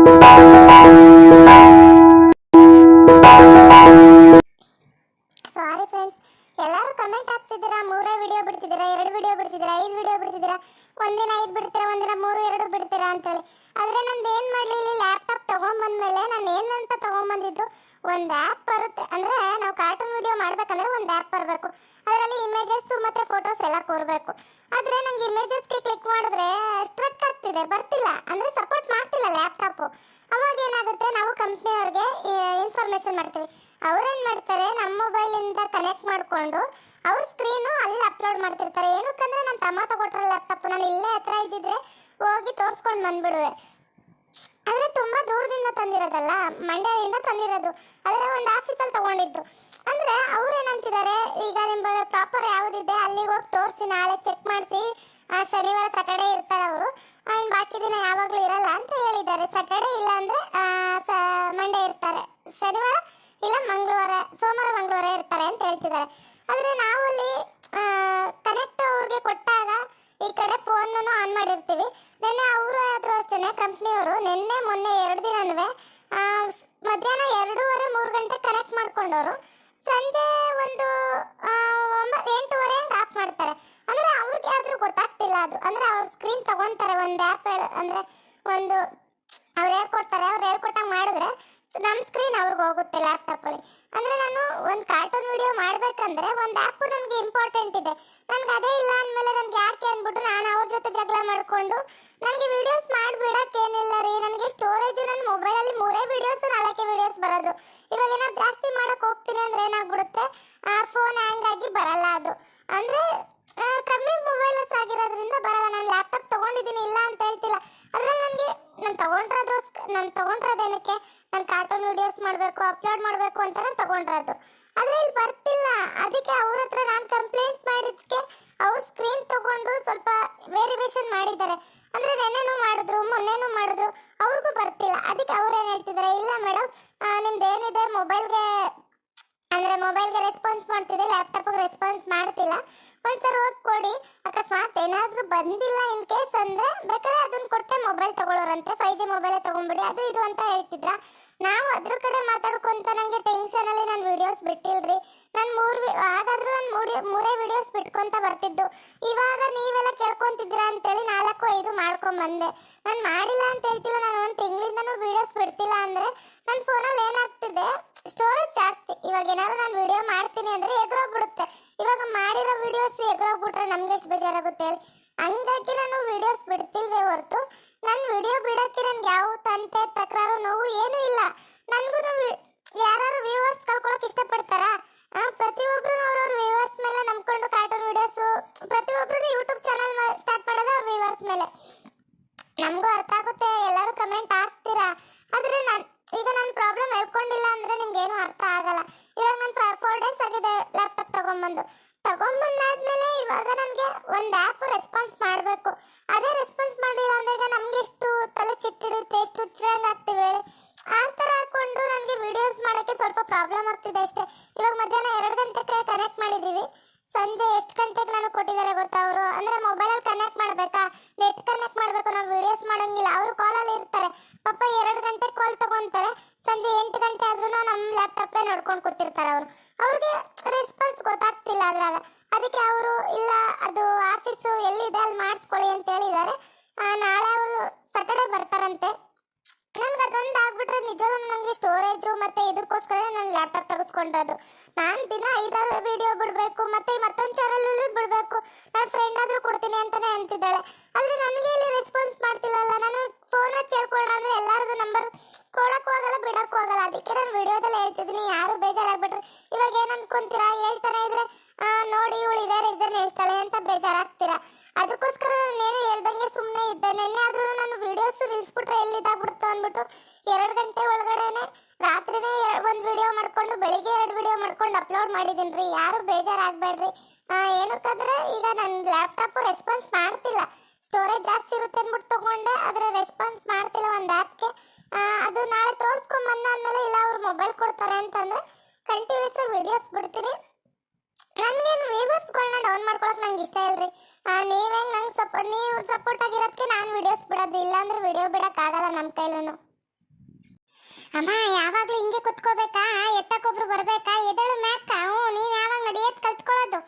Sorry friends, ಎಲ್ಲರೂ comment ಹಾಕ್ತಿದ್ದೀರಾ. 3 video ಬಿಡ್ತಿದ್ದೀರಾ, 2 video ಬಿಡ್ತಿದ್ದೀರಾ, 5 video ಬಿಡ್ತಿದ್ದೀರಾ, ಒಂದಿನ 5 ಬಿಡ್ತೀರಾ, ಒಂದಿನ 3 2 ಬಿಡ್ತೀರಾ ಅಂತೇಳಿ. ಆದರೆ ನಂದು ಏನು ಮಾಡಲಿ, ಇಲ್ಲಿ ಲ್ಯಾಪ್ಟಾಪ್ ತೊಗೊಂಬಂದ್ಮೇಲೆ ನಾನು ಏನಂತ ತೊಗೊಂಬಂದಿದ್ದು, ಒಂದು ಆ್ಯಪ್ ಬರುತ್ತೆ. ಅಂದರೆ ನಾವು ಕಾರ್ಟೂನ್ ವಿಡಿಯೋ ಮಾಡಬೇಕಂದ್ರೆ ಒಂದು ಆ್ಯಪ್ ಬರಬೇಕು. ಅದರಲ್ಲಿ ಇಮೇಜಸ್ಸು ಮತ್ತು ಫೋಟೋಸ್ ಎಲ್ಲ ಕೂರಬೇಕು. ಆದರೆ ನನಗೆ ಇಮೇಜಸ್ಗೆ ಕ್ಲಿಕ್ ಮಾಡಿದ್ರೆ ಸ್ಟ್ರಕ್ ಆಗ್ತಿದೆ, ಬರ್ತಿಲ್ಲ. ಅಂದರೆ ಸಪೋರ್ಟ್ ಮಾಡ್ತಿಲ್ಲ ಲ್ಯಾಪ್ಟಾಪು. ಅವಾಗ ಏನಾಗುತ್ತೆ, ನಾವು ಕಂಪ್ನಿಯವ್ರಿಗೆ ಇನ್ಫಾರ್ಮೇಷನ್ ಮಾಡ್ತೀವಿ. ಅವ್ರೇನು ಮಾಡ್ತಾರೆ, ನಮ್ಮ ಮೊಬೈಲಿಂದ ಕನೆಕ್ಟ್ ಮಾಡಿಕೊಂಡು ಅವ್ರ ಸ್ಕ್ರೀನು ಅಲ್ಲಿ ಅಪ್ಲೋಡ್ ಮಾಡ್ತಿರ್ತಾರೆ. ಏನಕ್ಕಂದ್ರೆ ನನ್ನ ತಮ್ಮ ತಗೊಟ್ರೆ ಲ್ಯಾಪ್ಟಾಪ್, ನಾನು ಇಲ್ಲೇ ಹತ್ರ ಇದ್ದಿದ್ರೆ ಹೋಗಿ ತೋರಿಸ್ಕೊಂಡು ಬಂದ್ಬಿಡುವೆ. ಆದರೆ ತುಂಬ ದೂರದಿಂದ ತಂದಿರೋದಲ್ಲ, ಮಂಡ್ಯದಿಂದ ತಂದಿರೋದು. ಆದರೆ ಒಂದು ಆಫೀಸಲ್ಲಿ ತಗೊಂಡಿದ್ದು. ಅಂದರೆ ಅವ್ರೇನಂತಿದ್ದಾರೆ, ಈಗ ನಿಮ್ಮ ಪ್ರಾಪರ್ ಯಾವುದಿದೆ ಅಲ್ಲಿಗೆ ಹೋಗಿ ತೋರಿಸಿ, ನಾಳೆ ಚೆಕ್ ಮಾಡಿಸಿ, ಶನಿವಾರ ಸ್ಯಾಟರ್ಡೇ ಇರ್ತಾರೆ ಅವರು, ಇನ್ನು ಬಾಕಿ ದಿನ ಯಾವಾಗಲೂ ಇರಲ್ಲ ಅಂತ ಹೇಳಿದ್ದಾರೆ. ಸ್ಯಾಟರ್ಡೇ ಇಲ್ಲ ಅಂದರೆ ಮಂಡೇ ಇರ್ತಾರೆ, ಶನಿವಾರ ಇಲ್ಲ ಮಂಗಳವಾರ, ಸೋಮವಾರ ಮಂಗಳವಾರ ಇರ್ತಾರೆ ಅಂತ ಹೇಳ್ತಿದ್ದಾರೆ. ಆದರೆ ನಾವಲ್ಲಿ ಕನೆಕ್ಟ್ ಅವ್ರಿಗೆ ಕೊಟ್ಟಾಗ ಈ ಕಡೆ ಫೋನನ್ನು ಆನ್ ಮಾಡಿರ್ತೀವಿ. ನೆನ್ನೆ ಅವರು ಆದರೂ ಅಷ್ಟೇ, ಕಂಪ್ನಿಯವರು ನಿನ್ನೆ ಮೊನ್ನೆ 2 ದಿನವೂ ಮಧ್ಯಾಹ್ನ 2:30 3 ಗಂಟೆ ಕನೆಕ್ಟ್ ಮಾಡ್ಕೊಂಡವರು ಸಂಜೆ ಒಂದು 8:30 ಹಂಗೆ ಆಫ್ ಮಾಡ್ತಾರೆ. ಅಂದರೆ ಅವ್ರಿಗೆ ಆದರೂ ಗೊತ್ತಾಗ್ತಿಲ್ಲ ಅದು. ಅಂದರೆ ಅವ್ರ ಸ್ಕ್ರೀನ್ ತಗೊತಾರೆ, ಒಂದು ಆ್ಯಪ್ ಅಂದರೆ ಒಂದು ಅವ್ರು ಹೇಳ್ಕೊಡ್ತಾರೆ, ಅವ್ರು ಹೇಳ್ಕೊಟ್ಟಂಗೆ ಮಾಡಿದ್ರೆ ನಮ್ಮ ಸ್ಕ್ರೀನ್ ಅವ್ರಿಗೆ ಹೋಗುತ್ತೆ ಲ್ಯಾಪ್ಟಾಪಲ್ಲಿ. ಅಂದರೆ ನಾನು ಒಂದು ಕಾರ್ಟೂನ್ ವಿಡಿಯೋ ಮಾಡಬೇಕಂದ್ರೆ ಒಂದು ಆ್ಯಪು ನನಗೆ ಇಂಪಾರ್ಟೆಂಟ್ ಇದೆ. ನನಗೆ ಅದೇ ಇಲ್ಲ ಅಂದಮೇಲೆ ನನಗೆ ಯಾಕೆ ಅಂದ್ಬಿಟ್ಟು ನಾನು ಅವ್ರ ಜೊತೆ ಜಗಳ ಮಾಡಿಕೊಂಡು ನನಗೆ ವೀಡಿಯೋಸ್ ಮಾಡಿಬಿಡೋಕ್ಕೇನಿಲ್ಲ ರೀ. ನನಗೆ ಸ್ಟೋರೇಜು ನನ್ನ ಮೊಬೈಲಲ್ಲಿ 3 ವೀಡಿಯೋಸು 4 ವೀಡಿಯೋಸ್ ಬರೋದು. ಇವಾಗ ಏನಾದ್ರು ಜಾಸ್ತಿ ಮಾಡೋಕ್ಕೆ ಹೋಗ್ತೀನಿ ಅಂದರೆ ಏನಾಗ್ಬಿಡುತ್ತೆ, ಫೋನ್ ಹ್ಯಾಂಗ್ ಆಗಿ ಬರಲ್ಲ ಅದು. ಅಂದರೆ ಕಮ್ಮಿ ಮೊಬೈಲ್ಸ್ ಆಗಿರೋದ್ರಿಂದ ಬರಲ್ಲ. ನಾನು ಲ್ಯಾಪ್ಟಾಪ್ ತೊಗೊಂಡಿದ್ದೀನಿ, ಇಲ್ಲ ಅಂತ ಹೇಳ್ತಿಲ್ಲ. ಅದರಲ್ಲಿ ನನಗೆ ನಾನು ತೊಗೊಂಡಿರೋದೇನಕ್ಕೆ, ನಾನು ಕಾರ್ಟೂನ್ ವಿಡಿಯೋಸ್ ಮಾಡಬೇಕು, ಅಪ್ಲೋಡ್ ಮಾಡಬೇಕು ಅಂತ ನಾನು ತೊಗೊಂಡಿರೋದು. ಆದರೆ ಇಲ್ಲಿ ಬರ್ತಿಲ್ಲ. ಅದಕ್ಕೆ ಅವ್ರ ಹತ್ರ ನಾನು ಕಂಪ್ಲೇಂಟ್ ಮಾಡಿದ್ದಕ್ಕೆ ಅವ್ರ ಸ್ಕ್ರೀನ್ ತೊಗೊಂಡು ಸ್ವಲ್ಪ ವೇರಿಯೇಷನ್ ಮಾಡಿದ್ದಾರೆ. ಅಂದರೆ ನೆನ್ನೆನೂ ಮಾಡಿದ್ರು, ಮೊನ್ನೆನೂ ಮಾಡಿದ್ರು, ಅವ್ರಿಗೂ ಬರ್ತಿಲ್ಲ. ಅದಕ್ಕೆ ಅವ್ರು ಏನು ಹೇಳ್ತಿದ್ದಾರೆ, ಇಲ್ಲ ಮೇಡಮ್ ನಿಮ್ದು ಏನಿದೆ ಮೊಬೈಲ್ಗೆ ರೆಸ್ಪಾನ್ಸ್ ಮಾಡ್ತಿದೆ, ಲ್ಯಾಪ್ಟಾಪ್ಗೆ ರೆಸ್ಪಾನ್ಸ್ ಮಾಡ್ತಿಲ್ಲ, ಒಂದ್ಸರಿ ಹೋಗಿ ಕೊಡಿ. ಅಕಸ್ಮಾತ್ ಏನಾದರೂ ಬಂದಿಲ್ಲ ಇನ್ ಕೇಸ್ ಅಂದರೆ ಬೇಕಾದ್ರೆ ಅದನ್ನ ಕೊಟ್ಟೆ ಮೊಬೈಲ್ ತಗೊಳ್ಳೋರಂತೆ, 5G ಮೊಬೈಲೇ ತೊಗೊಂಡ್ಬಿಡಿ, ಅದು ಇದು ಅಂತ ಹೇಳ್ತಿದ್ರ. ನಾವು ಅದ್ರ ಕಡೆ ಮಾತಾಡ್ಕೊಂತ ನನಗೆ ಟೆನ್ಷನಲ್ಲಿ ನಾನು ವೀಡಿಯೋಸ್ ಬಿಟ್ಟಿಲ್ರಿ. ನಾನು ಹಾಗಾದ್ರೂ ನಾನು 3 ವೀಡಿಯೋಸ್ ಬಿಟ್ಕೊಂತ ಬರ್ತಿದ್ದು. ಇವಾಗ ನೀವೆಲ್ಲ ಕೇಳ್ಕೊಂತಿದ್ದೀರಾ ಅಂತೇಳಿ 4-5 ಮಾಡ್ಕೊಂಬಂದೆ. ನಾನು ಮಾಡಿಲ್ಲ ಅಂತ ಹೇಳ್ತಿಲ್ಲ, ನಾನು ಒಂದು ತಿಂಗಳಿಂದನೂ ವೀಡಿಯೋಸ್ ಬಿಡ್ತಿಲ್ಲ. ಅಂದರೆ ನನ್ನ ಫೋನಲ್ಲಿ ಏನಾಗ್ತಿದೆ, ಸ್ಟೋರೇಜ್ ಜಾಸ್ತಿ. ಇವಾಗ ಏನಾದ್ರು ನಾನು ವಿಡಿಯೋ ಮಾಡ್ತೀನಿ ಅಂದರೆ ಎಗರೋಗ್ಬಿಡುತ್ತೆ. ಇವಾಗ ಮಾಡಿರೋ ವೀಡಿಯೋಸ್ ಎಗರೋಗ್ಬಿಟ್ರೆ ನಮ್ಗೆ ಎಷ್ಟು ಬೇಜಾರಾಗುತ್ತೆ ಹೇಳಿ. ಹಂಗಾಗಿ ನಾನು ವೀಡಿಯೋಸ್ ಬಿಡ್ತಿಲ್ವೇ ಹೊರತು, ನನ್ನ ವಿಡಿಯೋ ಬಿಡೋಕ್ಕೆ ನನಗೆ ಯಾವ ತಂಟೆ ತಕರಾರು ನೋವು ಏನೂ ಇಲ್ಲ. ನನಗೂ ಯಾರು ವ್ಯೂವರ್ಸ್ ಕಳ್ಕೊಳಕ್ಕೆ ಇಷ್ಟಪಡ್ತಾರಾ? ಪ್ರತಿಯೊಬ್ಬರು ಅವ್ರವ್ರ ವ್ಯೂವರ್ಸ್ ಮೇಲೆ ನಂಬ್ಕೊಂಡು ಕಾರ್ಟೂನ್ ವೀಡಿಯೋಸು, ಪ್ರತಿಯೊಬ್ಬರು ಯೂಟ್ಯೂಬ್ ಚಾನಲ್ ಸ್ಟಾರ್ಟ್ ಮಾಡೋದು ಅವ್ರ ವ್ಯೂವರ್ಸ್ ಮೇಲೆ. ನಮಗೂ ಅರ್ಥ ಆಗುತ್ತೆ, ಎಲ್ಲರೂ ಕಮೆಂಟ್ ಹಾಕ್ತೀರಾ. ಆದರೆ ಈಗ ನನ್ನ ಪ್ರಾಬ್ಲಮ್ ಹೇಳ್ಕೊಂಡಿಲ್ಲ ಅಂದರೆ ನಿಮ್ಗೇನು ಅರ್ಥ ಆಗಲ್ಲ. ಇವಾಗ ನಾನು 4 ಡೇಸ್ ಆಗಿದೆ ಲ್ಯಾಪ್ಟಾಪ್ ತಗೊಂಬಂದಾದ್ಮೇಲೆ ಇವಾಗ ನನಗೆ ಒಂದು ಆ್ಯಪ್ ರೆಸ್ಪಾನ್ಸ್ ಮಾಡಬೇಕು. ಅದೇ ರೆಸ್ಪಾನ್ಸ್ ಮಾಡಿಲ್ಲ ಅಂದಾಗ ನಮ್ಗೆ ಎಷ್ಟು ತಲೆ ಚಿಟ್ಟಿಡುತ್ತೆ, ಎಷ್ಟು ಹುಚ್ಚರಂಗೆ ಆಗ್ತೀವಿ ಹೇಳಿ. ಆ ಥರ ಹಾಕೊಂಡು ನನಗೆ ವೀಡಿಯೋಸ್ ಮಾಡೋಕ್ಕೆ ಸ್ವಲ್ಪ ಪ್ರಾಬ್ಲಮ್ ಆಗ್ತಿದೆ ಅಷ್ಟೇ. ಇವಾಗ ಮಧ್ಯಾಹ್ನ 2 ಗಂಟೆಗೆ ಕನೆಕ್ಟ್ ಮಾಡಿದ್ದೀವಿ, ಸಂಜೆ ಎಷ್ಟು ಗಂಟೆಗೆ ನಾನು ಕೊಟ್ಟಿದ್ದಾರೆ ಗೊತ್ತಾ ಅವರು? ಅಂದರೆ ಮೊಬೈಲಲ್ಲಿ ಕನೆಕ್ಟ್ ಮಾಡಬೇಕಾ, ನೆಟ್ ಕನೆಕ್ಟ್ ಮಾಡಬೇಕು, ನಾವು ವೀಡಿಯೋಸ್ ಮಾಡೋಂಗಿಲ್ಲ. ಅವರು ಕಾಲಲ್ಲಿ ಇರ್ತಾರೆ ಪಾಪ, 2 ಗಂಟೆಗೆ ಕಾಲ್ ತಗೊತಾರೆ, ಸಂಜೆ 8 ಗಂಟೆ ಆದ್ರೂ ನಮ್ಮ ಲ್ಯಾಪ್ಟಾಪೇ ನೋಡ್ಕೊಂಡು ಕೂತಿರ್ತಾರೆ. ಅವ್ರಿಗೆ ರೆಸ್ಪಾನ್ಸ್ ಗೊತ್ತಾಗ್ತಿಲ್ಲ ಅದ್ರಾಗ. ಅದಕ್ಕೆ ಅವರು ಇಲ್ಲ, ಅದು ಆಫೀಸು ಎಲ್ಲಿದೆ ಅಲ್ಲಿ ಮಾಡಿಸ್ಕೊಳ್ಳಿ ಅಂತ ಹೇಳಿದ್ದಾರೆ. ನಾಳೆ ಅವರು ಸ್ಯಾಟರ್ಡೇ ಬರ್ತಾರಂತೆ. ನನ್ಗೆ ಅದೊಂದು ಆಗ್ಬಿಟ್ರೆ ನಿಜವೂ ನನಗೆ ಸ್ಟೋರೇಜು ಮತ್ತು ಇದಕ್ಕೋಸ್ಕರ ನಾನು ಲ್ಯಾಪ್ಟಾಪ್ ತೆಗೆಸ್ಕೊಂಡದ್ದು. ನಾನು ದಿನ 5-6 ವಿಡಿಯೋ ಬಿಡಬೇಕು, ಮತ್ತು ಮತ್ತೊಂದು ಚಾನಲಲ್ಲಿ ಬಿಡಬೇಕು. ನನ್ನ ಫ್ರೆಂಡ್ ಆದರೂ ಕೊಡ್ತೀನಿ ಅಂತಲೇ ಅಂತಿದ್ದಾಳೆ. ಆದರೆ ನನಗೆ ಇಲ್ಲಿ ರೆಸ್ಪಾನ್ಸ್ ಮಾಡ್ತಿಲ್ಲಲ್ಲ. ನಾನು ಫೋನ್ ಹಚ್ಚಿ ಹೇಳ್ಕೊಳ್ಳೋಣ ಅಂದರೆ ಎಲ್ಲರದು ನಂಬರ್ ಕೊಡೋಕ್ಕೂ ಆಗಲ್ಲ, ಬಿಡೋಕ್ಕೂ ಆಗಲ್ಲ. ಅದಕ್ಕೆ ನಾನು ವಿಡಿಯೋದಲ್ಲಿ ಹೇಳ್ತಿದ್ದೀನಿ, ಯಾರು ಬೇಜಾರಾಗ್ಬಿಟ್ರೆ ಇವಾಗ ಏನು ಅಂದ್ಕೊಂತೀರಾ, ಹೇಳ್ತಾನೆ ಇದ್ರೆ ನೋಡಿ ಇವಳು ಇದೇ ರೀಸನ್ ಹೇಳ್ತಾಳೆ ಅಂತ ಬೇಜಾರಾಗ್ತೀರಾ. ಅದಕ್ಕೋಸ್ಕರ ನಾನೇನು ಹೇಳ್ದಂಗೆ ಸುಮ್ಮನೆ ಇದ್ದೆ. ನೆನ್ನೆ ಆದ್ರೂ ನಾನು ವೀಡಿಯೋಸ್ ನಿಲ್ಲಿಸ್ಬಿಟ್ರೆ ಎಲ್ಲಿದ್ದಾಗ್ಬಿಡುತ್ತೋ ಅಂದ್ಬಿಟ್ಟು 2 ಗಂಟೆ ಒಳಗಡೆನೆ ರಾತ್ರಿನೇ 1 ವಿಡಿಯೋ ಮಾಡ್ಕೊಂಡು ಬೆಳಿಗ್ಗೆ 2 ವಿಡಿಯೋ ಮಾಡ್ಕೊಂಡು ಅಪ್ಲೋಡ್ ಮಾಡಿದ್ದೀನಿ ರೀ. ಯಾರು ಬೇಜಾರಾಗಬೇಡ್ರಿ. ಏನಕ್ಕಂದ್ರೆ ಈಗ ನನ್ನ ಲ್ಯಾಪ್ಟಾಪು ರೆಸ್ಪಾನ್ಸ್ ಮಾಡ್ತಿಲ್ಲ, ಸ್ಟೋರೇಜ್ ಜಾಸ್ತಿ ಇರುತ್ತೆ ಅಂದ್ಬಿಟ್ಟು ತೊಗೊಂಡೆ, ಆದರೆ ರೆಸ್ಪಾನ್ಸ್ ಮಾಡ್ತಿಲ್ಲ ಒಂದು ಆ್ಯಪ್ಗೆ. ಅದು ನಾಳೆ ತೋರಿಸ್ಕೊಂಡು ಬಂದಾದ್ಮೇಲೆ ಇಲ್ಲ ಅವ್ರು ಮೊಬೈಲ್ ಕೊಡ್ತಾರೆ ಅಂತಂದರೆ ಕಂಟಿನ್ಯೂಸ್ ವೀಡಿಯೋಸ್ ಬಿಡ್ತೀನಿ. ನನಗೇನು ವ್ಯೂವರ್ಸ್ಗಳನ್ನ ಡೌನ್ ಮಾಡ್ಕೊಳಕ್ಕೆ ನಂಗೆ ಇಷ್ಟ ಇಲ್ರಿ. ನೀವೇ ನಂಗೆ ನೀವು ಸಪೋರ್ಟ್ ಆಗಿರೋದಕ್ಕೆ ನಾನು ವೀಡಿಯೋಸ್ ಬಿಡೋದು, ಇಲ್ಲಾಂದ್ರೆ ವಿಡಿಯೋ ಬಿಡೋಕ್ಕಾಗಲ್ಲ ನಮ್ಮ ಕೈಲೂ. ಅಮ್ಮ ಯಾವಾಗ್ಲೂ ಹಿಂಗೆ ಕುತ್ಕೋಬೇಕಾ? ಎತ್ತಕ್ಕೊಬ್ರು ಬರ್ಬೇಕಾ? ಎದಳು ಮ್ಯಾಕ. ನೀನ್ ಯಾವಾಗ ನಡಿಯತ್ ಕಲ್ತ್ಕೊಳ್ಳೋದು?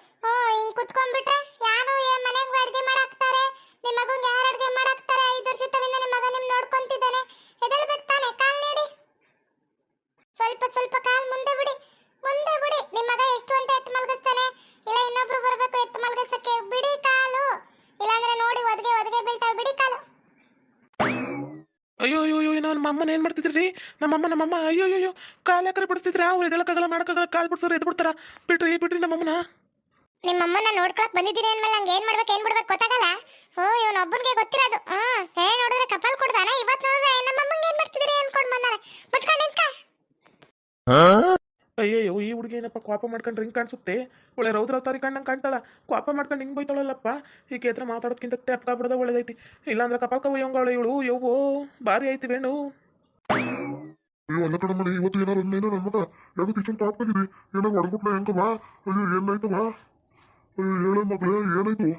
ಹಿಂಗ್ ಕುತ್ಕೊಂಡ್ಬಿಟ್ರೆ ಯಾರು ಮನೆಗೆ ಅಡ್ಗೆ ಮಾಡಾಕ್ತಾರೆ? ನಿಮ್ ಮಗಂಗೆ ಯಾರು ಅಡ್ಗೆ ಮಾಡಾಕ್ತಾರೆ? 5 ವರ್ಷದವಿಂದ ನಿಮ್ ಮಗ ನಿಮ್ ನೋಡ್ಕೊಂತಿದ್ದಾನೆ. ಎದಳ್ಬೇಕು ತಾನೆ? ಕಾಲ್ ನೀಡಿ, ಸ್ವಲ್ಪ ಸ್ವಲ್ಪ ಕಾಲ್ ಮುಂದೆ ಬಿಡಿ, ಮುಂದೆ ಬಿಡಿ. ನಿಮ್ ಮಗ ಎಷ್ಟು ಅಂತ ಎತ್ತು ಮಲ್ಗಿಸ್ತಾನೆ? ಇಲ್ಲ ಇನ್ನೊಬ್ರು ಬರ್ಬೇಕು ಎತ್ತು ಮಲ್ಗಿಸಕ್ಕೆ. ಬಿಡಿ ಕಾಲು, ಇಲ್ಲಾಂದ್ರೆ ನೋಡಿ ಒದಗೆ ಒದಗೆ ಬೀಳ್ತಾವೆ. ಬಿಡಿ ಕಾಲು. ಅಯ್ಯೋ ಅಯ್ಯೋ ಅಯ್ಯೋ ನಮ್ಮ ಅಮ್ಮನ ಏನು ಮಾಡ್ತಿದ್ರಿ? ನಮ್ಮಮ್ಮ ಅಯ್ಯೋ ಅಯ್ಯೋ ಕಾಲು ಯಾಕರೆ ಬಿಡಿಸ್ತಿದ್ರ? ಅವ್ರು ಎದಳಕ್ಕಾಗಲ್ಲ ಮಾಡಕ್ಕಾಗಲ್ಲ, ಕಾಲು ಬಿಡಿಸೋರು ಎದ್ದು ಬಿಡ್ತಾರ. ಬಿಡ್ರಿ ನಮ್ಮಮ್ಮನ. ನಿಮ್ಮಮ್ಮನ ನೋಡ್ಕೊಳಕ್ ಬಂದಿದ್ದೀನಿ ಅಂದ್ಮೇಲೆ ನಂಗೆ ಏನ್ ಮಾಡ್ಬೇಕು ಏನ್ ಬಿಡ್ಬೇಕು ಗೊತ್ತಾಗಲ್ಲ. ಇವನ ಒಬ್ಬನಿಗೆ ಗೊತ್ತಿರೋದು. ನೋಡಿದ್ರೆ ಕಪಾಲ್ ಕೊಡ್ದಾನೆ, ಇವತ್ತು ನೋಡಿದ್ರೆ ನಮ್ಮಮ್ಮಂಗೆ ಏನ್ ಮಾಡ್ತಿದ್ದೀರಿ ಅನ್ಕೊಂಡ್ ಬಂದಾನೆ. ಮುಚ್ಕೊಂಡು ನಿಂತ್ಕ. ಅಯ್ಯಯ್ಯೋ ಈ ಹುಡುಗಿ ಏನಪ್ಪ ಕೋಪ ಮಾಡ್ಕೊಂಡು ಹಿಂಗೆ ಕಾಣಿಸುತ್ತೆ? ಒಳ್ಳೆ ರೌದ್ರವತಾರಿ ಕಣ್ಣಂಗೆ ಕಾಣ್ತಾಳ. ಕೋಪ ಮಾಡ್ಕೊಂಡು ಹಿಂಗೆ ಬೈತಾಳಲ್ಲಪ್ಪ. ಈಕೆ ಹತ್ರ ಮಾತಾಡೋದ್ಕಿಂತ ತೆಪ್ಕ ಬಿಡೋದ ಒಳ್ಳೇದೈತಿ. ಇಲ್ಲಾಂದ್ರೆ ಕಪಾಲ್ಕ ಒಯ್ಯಂಗಾಳ ಇವಳು. ಯವ್ವೋ ಭಾರಿ ಐತಿ ಬೇಣು. ಅಯ್ಯೋ ಅಲ್ಲ ಕಣಮ್ಮನಿ, ಇವತ್ತು ಏನಾರು ಒಂದೇನೋ ನನ್ನ ಮಗ ಯಾಕೆ ಕಿಚನ್ ಕಾಪಾಗಿದೆ? ಏನೋ ಹೊಡ್ಬಿಟ್ನ ಹೆಂಗಮ್ಮ? ಅಯ್ಯೋ ಏನಾಯ್ತಮ್ಮ? ಅಯ್ಯೋ ಹೇಳ ಮಗಳೇ ಏನಾಯ್ತು?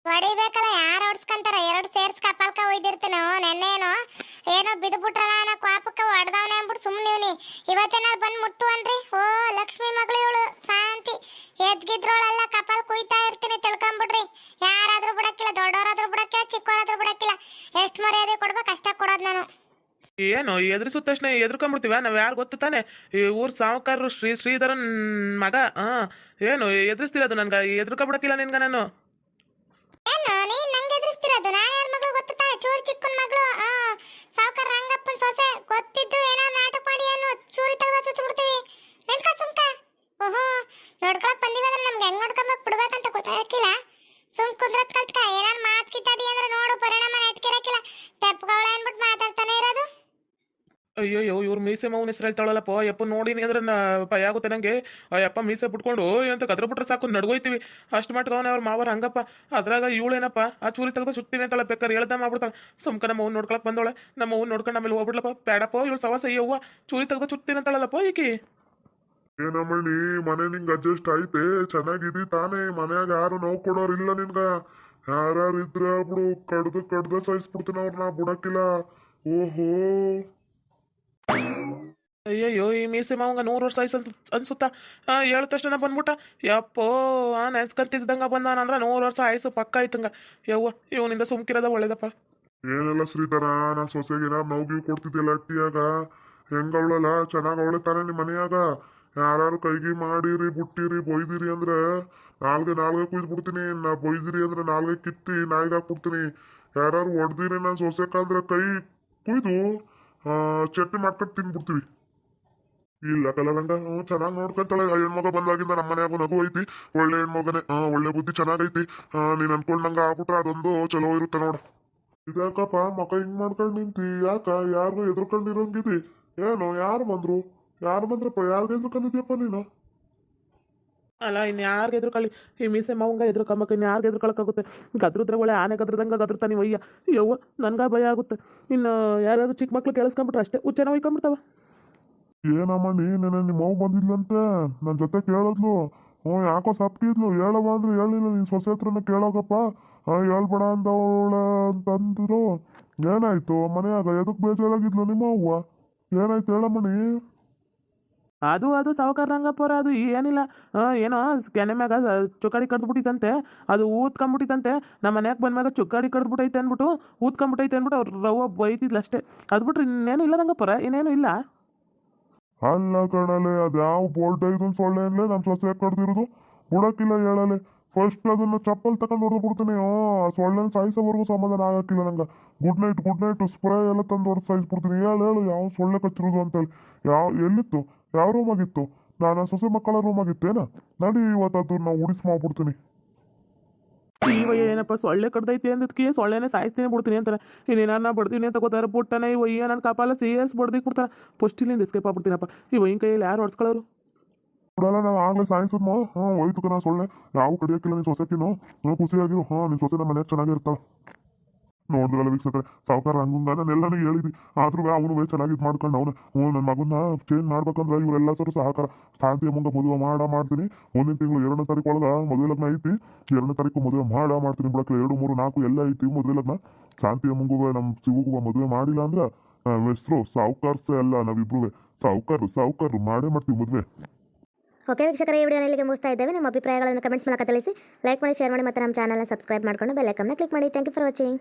ಹೊಡಿಬೇಕಲ್ಲ, ಯಾರು ಹೊಡ್ಸ್ಕೊಂತಾರ? 2 ಸೇರ್ಸ್ ಕಪಾಲ್ಕ ಒಯ್ದಿರ್ತೀನಿ. ನೆನ್ನೇನೋ ಏನೋ ಬಿದ್ದುಬಿಟ್ರಲ್ಲ ಅನ್ನೋ ಕೋಪಕ್ಕೆ ಹೊಡೆದವನೇ ಅಂದ್ಬಿಟ್ಟು ಸುಮ್ಮನಿವ್ನಿ. ಇವತ್ತೇನಾರು ಬಂದು ಮುಟ್ಟು ಅನ್ರಿ. ಲಕ್ಷ್ಮಿ ಮಗಳು ಇವಳು ಶಾಂತಿ. ಎದ್ಗಿದ್ರೋಳೆಲ್ಲ ಕಪಾಲ್ ಕುಯ್ತಾ ಇರ್ತೀನಿ, ತಿಳ್ಕೊಂಬಿಡ್ರಿ. ಯಾರಾದ್ರೂ ಬಿಡಕ್ಕಿಲ್ಲ, ದೊಡ್ಡವರಾದ್ರೂ ಬಿಡಕ್ಕಿಲ್ಲ, ಚಿಕ್ಕವರಾದ್ರೂ ಬಿಡಕ್ಕಿಲ್ಲ. ಎಷ್ಟು ಮರ್ಯಾದೆ ಕೊಡ್ಬೇಕು ಅಷ್ಟ ಕೊಡೋದು ನಾನು. ಏನು ಎದುರಿಸಿದ ತಕ್ಷಣ ಎದ್ರಕೊಂಡ್ಬಿಡ್ತೀವ? ನಾವು ಯಾರು ಗೊತ್ತು ತಾನೆ? ಈ ಊರು ಸಾಹುಕಾರರು ಶ್ರೀಧರನ್ ಮಗ. ಏನು ಎದುರಿಸ್ತಿರೋದು? ನನ್ಗೆ ಎದ್ರಕೊಂಡ್ಬಿಡಕ್ಕಿಲ್ಲ ನಿನ್ಗೆ ನಾನು. ಏನು ನೀನ್ ನಂಗೆ ಎದುರಿಸ್ತಿರೋದು? ನಾನು ಯಾರ ಮಗಳು ಗೊತ್ತು ತಾನೆ? ಚೂರಿ ಚಿಕ್ಕನ್ ಮಗಳು. ಸಾವುಕಾರ ರಂಗಪ್ಪನ ಸೊಸೆ. ಗೊತ್ತಿದ್ದು ಏನಾದ್ರು ನಾಟಕ ಮಾಡಿ ಏನು ಚೂರಿ ತೆಗೆದ ಚುಚ್ಚಿಬಿಡ್ತೀವಿ. ನಿಂತ್ಕ ಸುಮ್ಕ. ನೋಡ್ಕೊಳಕ್ ಬಂದಿವಿ ಅಂದ್ರೆ ನಮ್ಗೆ ಹೆಂಗ್ ನೋಡ್ಕೊಂಬೇಕು ಬಿಡ್ಬೇಕಂತ ಗೊತ್ತಾಗಿಲ್ಲ. ಸುಮ್ ಕುಂದ್ರತ್ ಕಲ್ತ್ಕ. ಏನಾರು ಮಾತ್ ಕಿತ್ತಾಡಿ ಅಂದ್ರೆ ನೋಡು ಪರಿಣಾಮ ನೆಟ್ಕಿರಕ್ಕಿಲ್ಲ. ತೆಪ್ಪಗವಳ ಅನ್ಬಿಟ್ಟು ಮಾತಾಡ್ತಾನೆ ಇರೋದು. ಅಯ್ಯಯ್ಯೋ ಇವ್ರು ಮೀಸೆ ಮಾವನ ಹೆಸರು ಹೇಳ್ತಾಳಲ್ಲಪ್ಪ. ಯಪ್ಪ ನೋಡಿನಿ ಅಂದ್ರೆ ಭಯ ಆಗುತ್ತೆ ನನಗೆ. ಅಯ್ಯಪ್ಪ ಮೀಸೆ ಬಿಟ್ಕೊಂಡು ಅಂತ ಕದ್ರ ಬಿಟ್ರೆ ಸಾಕು ನಡ್ಗೋಯ್ತೀವಿ. ಅಷ್ಟು ಮಟ್ಕವನ ಅವ್ರ ಮಾವರ ಹಂಗಪ್ಪ. ಅದ್ರಾಗ ಇವಳೇನಪ್ಪ ಆ ಚೂರಿ ತೆಗೆದು ಸುತ್ತೀನಿ ಅಂತಳ. ಬೇಕಾದ್ರೆ ಹೇಳ್ದ ಮಾಡ್ಬಿಡ್ತಾಳೆ. ಸುಮ್ಕ ನಮ್ಮ ಅವ್ನು ನೋಡ್ಕೊಳಕ್ ಬಂದವಳೆ. ನಮ್ಮ ಅವ್ನು ನೋಡ್ಕೊಂಡು ಆಮೇಲೆ ಹೋಗ್ಬಿಡ್ಲಪ್ಪ. ಬೇಡಪ್ಪ ಇವಳು ಸವಾಸ ಅಯ್ಯವ್ವ ಚೂರಿ ತೆಗೆದು ಸುತ್ತೀನಿ ಅಂತಳಲ್ಲಪ್ಪ ಈಕಿ. ಏನಮ್ಮಣ್ಣಿ ಮನೆ ನಿಂಗೆ ಅಡ್ಜಸ್ಟ್ ಐತೆ? ಚೆನ್ನಾಗಿದಿ ತಾನೇ? ಮನ್ಯಾಗ ಯಾರು ನೋವು ಕೊಡೋರಿಲ್ಲ ನಿನ್ಗ? ಯಾರ್ಯಾರು ಇದ್ರೆ ಬಿಡು, ಕಡ್ದ ಸಾಯಿಸ್ಬಿಡ್ತೀನಿ ಅವ್ರನ್ನ, ಬಿಡಕ್ಕಿಲ್ಲ. ಓಹೋ ಅಯ್ಯಯ್ಯೋ ಈ ಮೀಸೆ ಮಾವಂಗ 100 ವರ್ಷ ಆಯ್ತು ಅನ್ಸುತ್ತಾ? ಹೇಳ ತಕ್ಷಣ ಬಂದ್ಬಿಟ್ಟ. ಯಪ್ಪೋ ನೆನ್ಸ್ಕಂತಿದ್ದಂಗ ಬಂದಾನಂದ್ರ 100 ವರ್ಷ ಆಯ್ಸು ಪಕ್ಕ ಆಯ್ತಂಗ. ಯವ್ವ ಇವನಿಂದ ಸುಮ್ಕಿರೋದ ಒಳ್ಳೇದಪ್ಪ. ಏನೆಲ್ಲ ಶ್ರೀಧರ, ನಾ ಸೊಸೆಗಿನ ನೋವು ಕೊಡ್ತಿದ್ದಿಲ್ಲ ಅಟ್ಟಿಯಾಗ. ಹೆಂಗವಳಲ್ಲ ಚೆನ್ನಾಗ್ ಅವಳೆ ತಾನೇ ನಿಮ್ಮ ಮನೆಯಾಗ? ಯಾರು ಕೈಗಿ ಮಾಡಿರಿ ಬುಟ್ಟಿರಿ ಬೊಯ್ದಿರಿ ಅಂದ್ರೆ ನಾಲ್ಗೆ ಕುಯ್ದು ಬಿಡ್ತೀನಿ. ನಾ ಬೊಯ್ದಿರಿ ಅಂದ್ರೆ ನಾಲ್ಗೆ ಕಿತ್ತಿ ನಾಯಿಗೆ ಹಾಕ್ಬಿಡ್ತೀನಿ. ಯಾರು ಹೊಡ್ದಿರಿ ನಾನು ಸೊಸೆಕಂದ್ರೆ ಕೈ ಕುಯ್ದು ಚಟ್ನಿ ಮಾಡ್ಕೊಂಡು ತಿನ್ಬಿಡ್ತೀವಿ. ಇಲ್ಲ ಕಲಗಂಡ ಚೆನ್ನಾಗಿ ನೋಡ್ಕೊಂತಾಳೆ. ಹೆಣ್ಮಗ ಬಂದಾಗಿಂದ ನಮ್ಮ ಮನ್ಯಾಗ ನಗು ಐತಿ. ಒಳ್ಳೆ ಹೆಣ್ಮಗನೇ. ಒಳ್ಳೆ ಬುದ್ಧಿ ಚೆನ್ನಾಗೈತಿ. ನೀನ್ ಅನ್ಕೊಂಡಂಗ ಆಗ್ಬಿಟ್ರೆ ಅದೊಂದು ಚಲೋ ಇರುತ್ತೆ ನೋಡು. ಇದ್ಯಾಕಪ್ಪ ಮಕ ಹಿಂಗ್ ಮಾಡ್ಕೊಂಡ್ ನಿಂತಿ? ಯಾಕ ಯಾರಿಗೂ ಎದ್ರಕೊಂಡಿರಂಗಿದಿ? ಏನು ಯಾರು ಬಂದ್ರಪ್ಪ? ಯಾರಿಗೆ ಎದ್ರಕೊಂಡಿದ್ಯಪ್ಪ ನೀನು? ಅಲ್ಲ ಇನ್ನು ಯಾರಿಗೆ ಎದ್ರುಕೊಳ್ಳಿ? ಈ ಮೀಸೆ ಮಾವಂಗ ಎದ್ರುಕೊಂಬಕ್ಕೆ ಇನ್ನು ಯಾರಿಗೆ ಎದ್ರುಕೊಳ್ಳೋಕ್ಕಾಗುತ್ತೆ? ಗದ್ರದ್ರೆ ಒಳ್ಳೆ ಆನೆ ಗದ್ರದಂಗೆ ಗದ್ರತಾನೆ ಒಯ್ಯ. ಯವ್ವ ನನ್ಗೆ ಭಯ ಆಗುತ್ತೆ. ಇನ್ನು ಯಾರ್ಯಾರು ಚಿಕ್ಕ ಮಕ್ಳು ಕೇಳಿಸ್ಕೊಂಬಿಟ್ರೆ ಅಷ್ಟೇ ಹುಚ್ಚೆನ ಒಯ್ಕೊಂಬಿಡ್ತಾವ. ಏನಮ್ಮ ನೀನೇನ ನಿಮ್ಮ ಅವ್ವ ಬಂದಿದ್ಲಂತೆ ನನ್ನ ಜೊತೆ ಕೇಳದ್ಲು. ಯಾಕೋ ಸಪ್ಕಿದ್ಲು. ಹೇಳವ ಅಂದ್ರೆ ಹೇಳಿಲ್ಲ. ನೀನ್ ಸೊಸೆ ಹತ್ರನ ಕೇಳೋಗಪ್ಪ. ಹೇಳ್ಬೇಡ ಅಂದವಳ ಅಂತಂದ್ರು. ಏನಾಯ್ತು ಮನೆಯಾಗ? ಎದಕ್ ಬೇಜಾರಾಗಿದ್ಲು ನಿಮ್ಮ ಅವ್ವ? ಏನಾಯ್ತು ಹೇಳಮ್ಮಣಿ? ಅದು ಸಾವುಕಾರ ರಂಗಪ್ಪರ ಅದು ಏನಿಲ್ಲ. ಏನೋ ಕೆನೆ ಮ್ಯಾಗ ಚುಕ್ಕಾಡಿ ಕಡ್ದ್ಬಿಟ್ಟಿತ್ತಂತೆ. ಅದು ಊದ್ಕೊಂಬಿಟ್ಟಿತ್ತಂತೆ. ನಮ್ಮ ಮನ್ಯಾಗ ಬಂದ್ಮ್ಯಾಗ ಚುಕ್ಕಾಡಿ ಕಡ್ದ್ಬಿಟ್ಟೈತೆ ಅಂದ್ಬಿಟ್ಟು ಊದ್ಕೊಂಬಿಟ್ಟೈತೆ ಅಂದ್ಬಿಟ್ಟು ಅವ್ರು ರವ್ವ ಬೈತಿದ್ಲು ಅಷ್ಟೇ. ಅದು ಬಿಟ್ರೆ ಇನ್ನೇನು ಇಲ್ಲ ರಂಗಪ್ಪರ, ಇನ್ನೇನು ಇಲ್ಲ. ಅಲ್ಲ ಕಣಲೆ, ಅದು ಯಾವ ಬೋಲ್ಟ್ ಐದನ್ ಸೊಳ್ಳೆ ಅನ್ಲೇ ನಮ್ಮ ಸೊಸೆ ಕಡ್ದಿರೋದು? ಬುಡಕ್ಕಿಲ್ಲ ಹೇಳಲೆ. ಫಸ್ಟ್ ಅದನ್ನ ಚಪ್ಪಲ್ ತಗೊಂಡು ಹೊಡೆದು ಬಿಡ್ತೀನಿ. ಸೊಳ್ಳೆನ ಸಾಯಿಸೋವರೆಗೂ ಸಮಾಧಾನ ಆಗಕ್ಕಿಲ್ಲ ನಂಗೆ. ಗುಡ್ ನೈಟ್ ಸ್ಪ್ರೇ ಎಲ್ಲ ತಂದು ಹೊಡೆದು ಸಾಯಿಸ್ಬಿಡ್ತೀನಿ. ಹೇಳು ಯಾವ ಸೊಳ್ಳೆ ಕಚ್ಚಿರೋದು ಅಂತೇಳಿ. ಎಲ್ಲಿತ್ತು? ಯಾವ ರೂಮಾಗಿತ್ತು? ನಾನು ಸೊಸೆ ಮಕ್ಕಳ ರೂಮಾಗಿತ್ತೇನ? ನಡಿ ಇವತ್ತು ನಾವು ಉಡಿಸ್ ಮಾಡ್ಬಿಡ್ತೀನಿ. ಇವ ಏನಪ್ಪ ಸೊಳ್ಳೆ ಕಡ್ದೈತಿ ಅಂದಕ್ಕೆ ಸೊಳ್ಳೆನೇ ಸಾಯಿಸ್ತೀನಿ ಬಿಡ್ತೀನಿ ಅಂತಾರೆ. ಇನ್ನೇನ ಬಡ್ತೀನಿ ಅಂತ ಗೊತ್ತಾರ ಪುಟ್ಟನ ಇವ ನನ್ನ ಕಾಪಾಲ CS ಬಡ್ದಿಕ್ ಬಿಡ್ತಾನೆ. ಫಸ್ಟಿಲಿಂದ ಎಸ್ಕೇಪ್ ಆಗ್ಬಿಡ್ತೀನಪ್ಪ. ಇವ ಹಿಂಗೆ ಕೈಯಲ್ಲಿ ಯಾರು ಹೊಡ್ಸ್ಕೊಳ್ಳೋರು? ಬಿಡಲ್ಲ ನಾವು ಆಗ್ಲೇ ಸಾಯಿಸಿದ್ಮೋ. ಹೋಯ್ತು ನಾ ಸೊಳ್ಳೆ ಯಾವ ಕಡಿಯೋಕ್ಕಿಲ್ಲ. ನೀನು ಸೊಸೆಕಿನು ಖುಷಿಯಾಗಿರು. ನಿನ್ನ ಸೊಸೆ ನಮ್ಮ ಮನೆಯಾಗ ಚೆನ್ನಾಗಿರ್ತಾಳೆ. ನೋಡಿದ್ರಲ್ಲ ವೀಕ್ಷಕರೇ, ಸಾವುಕಾರ ಹಂಗಂಗ ನಾನೆಲ್ಲನೂ ಹೇಳಿದ್ವಿ. ಆದ್ರೂ ಅವನು ಚೆನ್ನಾಗಿ ಇದು ಮಾಡ್ಕೊಂಡು ಅವನು ನನ್ನ ಮಗನ್ನ ಚೇಂಜ್ ಮಾಡ್ಬೇಕಂದ್ರೆ ಇವರೆಲ್ಲ ಸರ್ ಸಹಕಾರ. ಶಾಂತಿಯ ಮುಂದೆ ಮದುವೆ ಮಾಡ್ತೀನಿ. ಮುಂದಿನ ತಿಂಗಳು 2ನೇ ತಾರೀಕು ಒಳಗೆ ಮದುವೆ ಲಗ್ನ ಐತಿ. 2ನೇ ತಾರೀಕು ಮದುವೆ ಮಾಡ್ತೀನಿ. ಬಿಡಕ್ಕೆ 2, 3, 4 ಎಲ್ಲ ಐತಿ ಮದುವೆ ಲಗ್ನ. ಶಾಂತಿಯ ಮುಂಗುವ ನಮ್ಮ ಶಿವಗುವ ಮದುವೆ ಮಾಡಿಲ್ಲ ಅಂದ್ರೆ ನಮ್ಮ ಹೆಸರು ಸಾವುಕಾರ್ಸೆ ಅಲ್ಲ, ನಾವಿಬ್ರು ಸಾವುಕಾರರು ಮಾಡೇ ಮಾಡ್ತೀವಿ ಮದುವೆ. ಓಕೆ ವೀಕ್ಷಕರೇ, ಈ ವಿಡಿಯೋನ ಇಲ್ಲಿಗೆ ಮುಗಿಸ್ತಾ ಇದ್ದೇವೆ. ನಿಮ್ಮ ಅಭಿಪ್ರಾಯಗಳನ್ನು ಕಮೆಂಟ್ಸ್ ಮೂಲಕ ತಿಳಿಸಿ, ಲೈಕ್ ಮಾಡಿ, ಶೇರ್ ಮಾಡಿ ಮತ್ತು ನಮ್ಮ ಚಾನಲ್ನ ಸಬ್ಸ್ಕ್ರೈಬ್ ಮಾಡಿಕೊಂಡು ಬೆಲ್ ಐಕಾನ್ನ ಕ್ಲಿಕ್ ಮಾಡಿ. Thank you for watching.